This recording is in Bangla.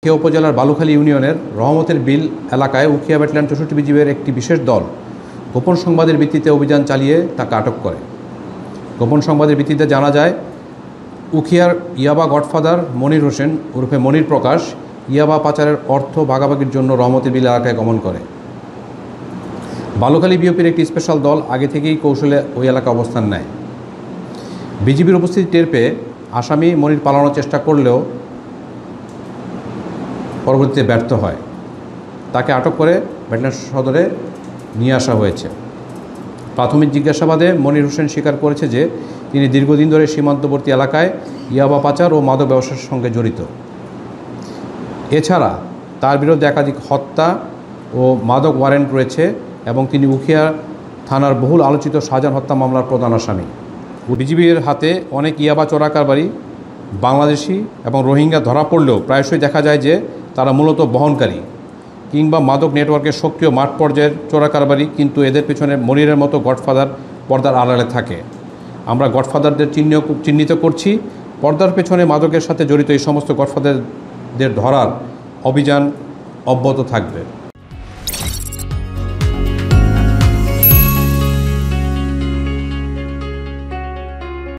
উখিয়া উপজেলার বালুখালী ইউনিয়নের রহমতের বিল এলাকায় উখিয়া ব্যাটালিয়ন ৬৪ বিজিবির একটি বিশেষ দল গোপন সংবাদের ভিত্তিতে অভিযান চালিয়ে তাকে আটক করে। গোপন সংবাদের ভিত্তিতে জানা যায়, উখিয়ার ইয়াবা গডফাদার মনির হোসেন ওরফে মনির প্রকাশ ইয়াবা পাচারের অর্থ ভাগাভাগির জন্য রহমতের বিল এলাকায় গমন করে। বালুখালী বিওপির একটি স্পেশাল দল আগে থেকেই কৌশলে ওই এলাকায় অবস্থান নেয়। বিজিবির উপস্থিতি টের পেয়ে আসামি মনির পালানোর চেষ্টা করলেও পরবর্তীতে ব্যর্থ হয়। তাকে আটক করে ব্যাটালিয়ন সদরে নিয়ে আসা হয়েছে। প্রাথমিক জিজ্ঞাসাবাদে মনির হোসেন স্বীকার করেছে যে তিনি দীর্ঘদিন ধরে সীমান্তবর্তী এলাকায় ইয়াবা পাচার ও মাদক ব্যবসার সঙ্গে জড়িত। এছাড়া তার বিরুদ্ধে একাধিক হত্যা ও মাদক ওয়ারেন্ট রয়েছে এবং তিনি উখিয়া থানার বহুল আলোচিত শাহজাহান হত্যা মামলার প্রধান আসামি। বিজিবির হাতে অনেক ইয়াবা চোরাকারবারি বাংলাদেশি এবং রোহিঙ্গা ধরা পড়লেও প্রায়শই দেখা যায় যে তারা মূলত বহনকারী কিংবা মাদক নেটওয়ার্কের সক্রিয় মাঠ পর্যায়ের চোরাকারবারি, কিন্তু এদের পেছনে মনিরের মতো গডফাদার পর্দার আড়ালে থাকে। আমরা গডফাদারদের চিহ্নিত করছি। পর্দার পেছনে মাদকের সাথে জড়িত এই সমস্ত গডফাদারদের ধরার অভিযান অব্যাহত থাকবে।